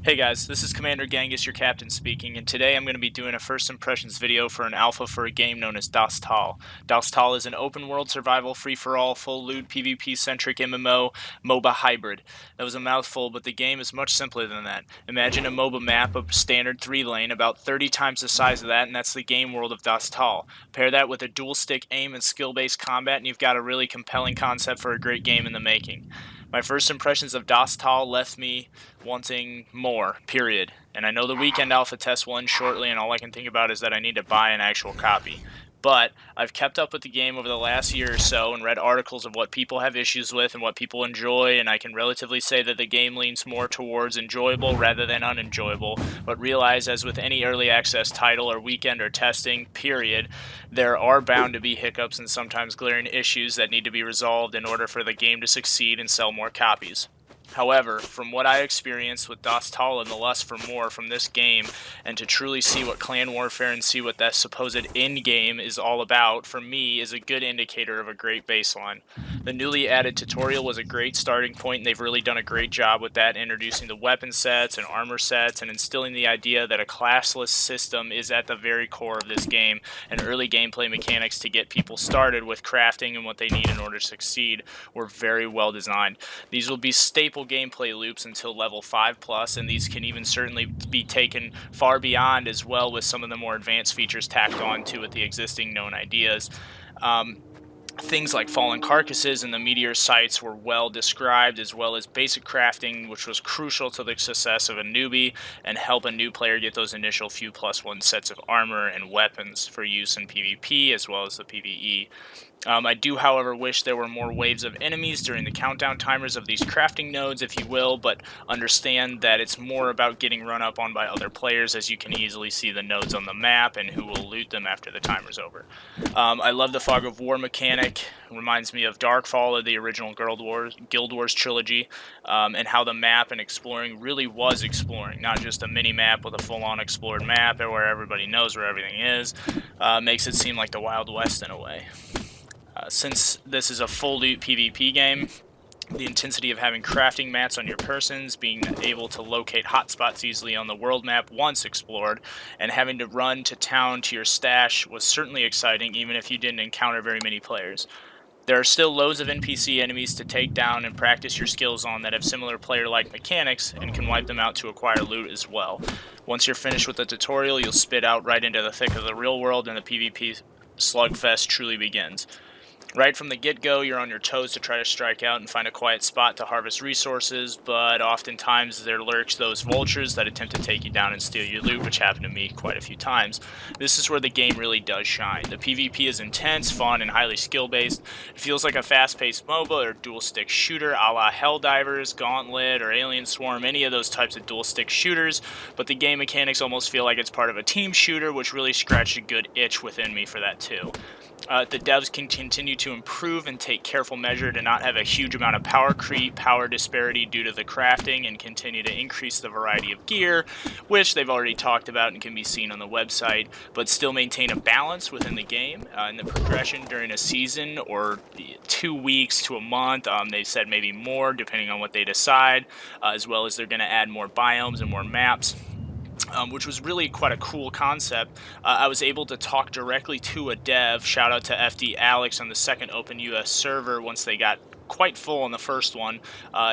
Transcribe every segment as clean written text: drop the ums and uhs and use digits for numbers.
Hey guys, this is Commander Genghis, your captain speaking, and today I'm going to be doing a first impressions video for an alpha for a game known as Das Tal. Das Tal is an open world survival, free-for-all, full loot, PvP-centric MMO, MOBA hybrid. That was a mouthful, but the game is much simpler than that. Imagine a MOBA map of standard 3-lane, about 30 times the size of that, and that's the game world of Das Tal. Pair that with a dual-stick aim and skill-based combat, and you've got a really compelling concept for a great game in the making. My first impressions of Das Tal left me wanting more, period. And I know the weekend alpha test will end shortly, and all I can think about is that I need to buy an actual copy. But I've kept up with the game over the last year or so and read articles of what people have issues with and what people enjoy, and I can relatively say that the game leans more towards enjoyable rather than unenjoyable, but realize, as with any early access title or weekend or testing, period, there are bound to be hiccups and sometimes glaring issues that need to be resolved in order for the game to succeed and sell more copies. However, from what I experienced with Das Tal and the lust for more from this game, and to truly see what clan warfare and see what that supposed end game is all about, for me, is a good indicator of a great baseline. The newly added tutorial was a great starting point, and they've really done a great job with that, introducing the weapon sets and armor sets, and instilling the idea that a classless system is at the very core of this game, and early gameplay mechanics to get people started with crafting and what they need in order to succeed were very well designed. These will be staple gameplay loops until level 5 plus, and these can even certainly be taken far beyond as well, with some of the more advanced features tacked on to with the existing known ideas. Things like fallen carcasses and the meteor sites were well described, as well as basic crafting, which was crucial to the success of a newbie and help a new player get those initial few +1 sets of armor and weapons for use in PvP as well as the PvE. I do, however, wish there were more waves of enemies during the countdown timers of these crafting nodes, if you will, but understand that it's more about getting run up on by other players, as you can easily see the nodes on the map and who will loot them after the timer's over. I love the Fog of War mechanic. It reminds me of Darkfall or the original Guild Wars trilogy, and how the map and exploring really was exploring, not just a mini-map with a full-on explored map where everybody knows where everything is. Makes it seem like the Wild West in a way. Since this is a full loot PvP game, the intensity of having crafting mats on your persons, being able to locate hotspots easily on the world map once explored, and having to run to town to your stash was certainly exciting, even if you didn't encounter very many players. There are still loads of NPC enemies to take down and practice your skills on that have similar player-like mechanics and can wipe them out to acquire loot as well. Once you're finished with the tutorial, you'll spit out right into the thick of the real world, and the PvP slugfest truly begins. Right from the get-go, you're on your toes to try to strike out and find a quiet spot to harvest resources, but oftentimes there lurks those vultures that attempt to take you down and steal your loot, which happened to me quite a few times. This is where the game really does shine. The PvP is intense, fun, and highly skill-based. It feels like a fast-paced MOBA or dual-stick shooter a la Helldivers, Gauntlet, or Alien Swarm, any of those types of dual-stick shooters, but the game mechanics almost feel like it's part of a team shooter, which really scratched a good itch within me for that too. The devs can continue to improve and take careful measure to not have a huge amount of power creep, power disparity due to the crafting, and continue to increase the variety of gear, which they've already talked about and can be seen on the website, but still maintain a balance within the game and the progression during a season or 2 weeks to a month. They've said maybe more depending on what they decide, as well as they're going to add more biomes and more maps. Which was really quite a cool concept. I was able to talk directly to a dev, shout out to FD Alex, on the second Open US server once they got quite full on the first one,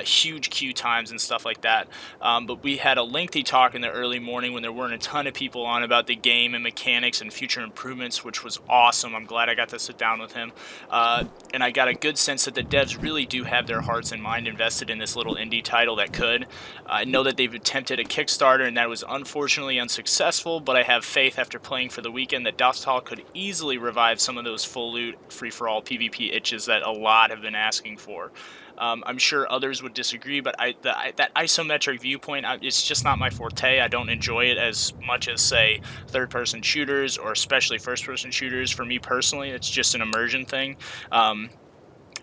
huge queue times and stuff like that, but we had a lengthy talk in the early morning when there weren't a ton of people on about the game and mechanics and future improvements, which was awesome. I'm glad I got to sit down with him, and I got a good sense that the devs really do have their hearts and mind invested in this little indie title that could. I know that they've attempted a Kickstarter and that was unfortunately unsuccessful, but I have faith after playing for the weekend that Das Tal could easily revive some of those full loot free-for-all PvP itches that a lot have been asking for. I'm sure others would disagree, but that isometric viewpoint, it's just not my forte. I don't enjoy it as much as, say, third-person shooters or especially first-person shooters. For me personally, it's just an immersion thing.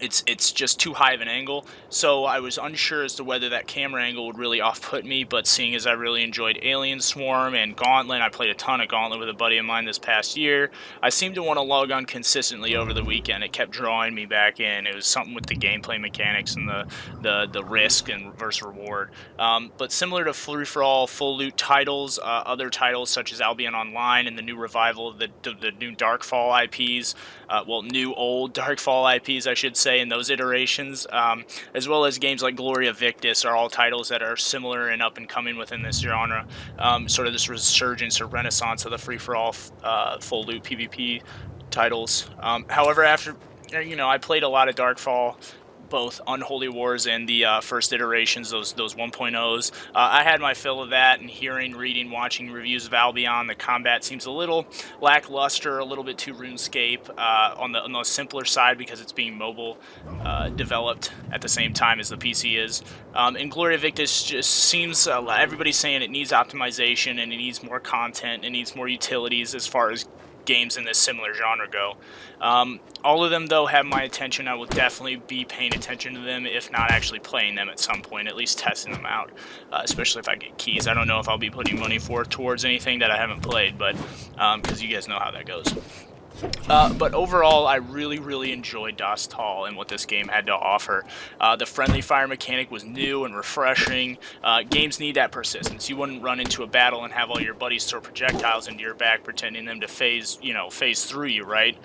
it's just too high of an angle. So I was unsure as to whether that camera angle would really off-put me, but seeing as I really enjoyed Alien Swarm and Gauntlet, I played a ton of Gauntlet with a buddy of mine this past year. I seemed to want to log on consistently over the weekend. It kept drawing me back in. It was something with the gameplay mechanics and the risk and versus reward. But similar to free-for-all full loot titles, other titles such as Albion Online and the new revival of the new Darkfall IPs, well, new old Darkfall IPs, I should say, in those iterations, as well as games like Gloria Victis, are all titles that are similar and up and coming within this genre. Sort of this resurgence or renaissance of the free-for-all full loot PvP titles. However, after I played a lot of Darkfall, both Unholy Wars and the first iterations, those 1.0s. I had my fill of that, and hearing, reading, watching reviews of Albion, the combat seems a little lackluster, a little bit too RuneScape on the simpler side because it's being mobile developed at the same time as the PC is. And Gloria Victis just seems, everybody's saying it needs optimization and it needs more content, it needs more utilities as far as games in this similar genre go. All of them, though, have my attention. I will definitely be paying attention to them, if not actually playing them at some point, at least testing them out, especially if I get keys. I don't know if I'll be putting money towards anything that I haven't played, but because you guys know how that goes. But overall, I really enjoyed Das Tal and what this game had to offer. The friendly fire mechanic was new and refreshing. Games need that persistence. You wouldn't run into a battle and have all your buddies throw projectiles into your back, pretending them to phase through you, right?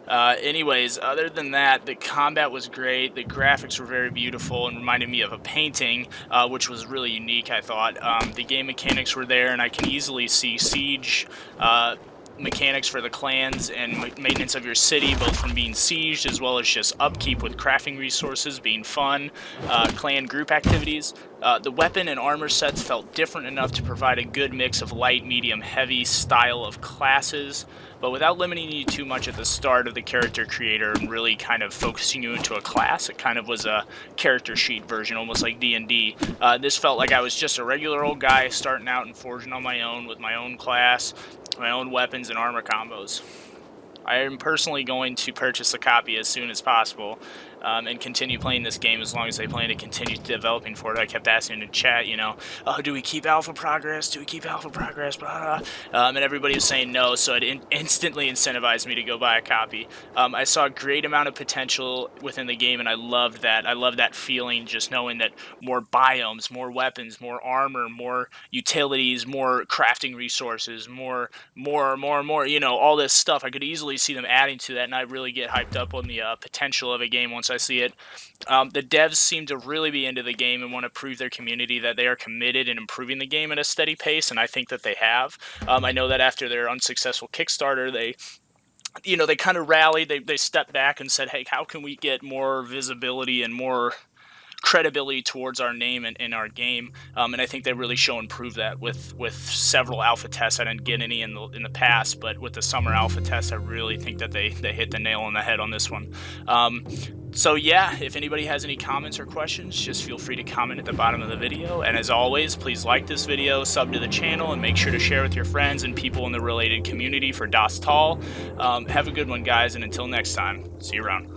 Anyways, other than that, the combat was great. The graphics were very beautiful and reminded me of a painting, which was really unique, I thought. The game mechanics were there, and I can easily see siege mechanics for the clans and maintenance of your city, both from being sieged as well as just upkeep with crafting resources being fun, clan group activities. The weapon and armor sets felt different enough to provide a good mix of light, medium, heavy style of classes, but without limiting you too much at the start of the character creator and really kind of focusing you into a class. It kind of was a character sheet version, almost like D&D. This felt like I was just a regular old guy starting out and forging on my own with my own class, my own weapons and armor combos. I am personally going to purchase a copy as soon as possible and continue playing this game as long as they plan to continue developing for it. I kept asking in chat, oh, do we keep alpha progress? Do we keep alpha progress? Blah, blah. And everybody was saying no, so it instantly incentivized me to go buy a copy. I saw a great amount of potential within the game, and I loved that. I love that feeling, just knowing that more biomes, more weapons, more armor, more utilities, more crafting resources, more, all this stuff. I could easily see them adding to that, and I really get hyped up on the potential of a game once I see it. The devs seem to really be into the game and want to prove their community that they are committed in improving the game at a steady pace, and I think that they have. I know that after their unsuccessful Kickstarter, they kind of rallied, they stepped back and said, hey, how can we get more visibility and more credibility towards our name and our game, and I think they really show and prove that with several alpha tests. I didn't get any in the past, but with the summer alpha test, I really think that they hit the nail on the head on this one. So yeah, if anybody has any comments or questions, just feel free to comment at the bottom of the video, and as always, please like this video, sub to the channel, and make sure to share with your friends and people in the related community for Das Tal. Have a good one, guys, and until next time, see you around.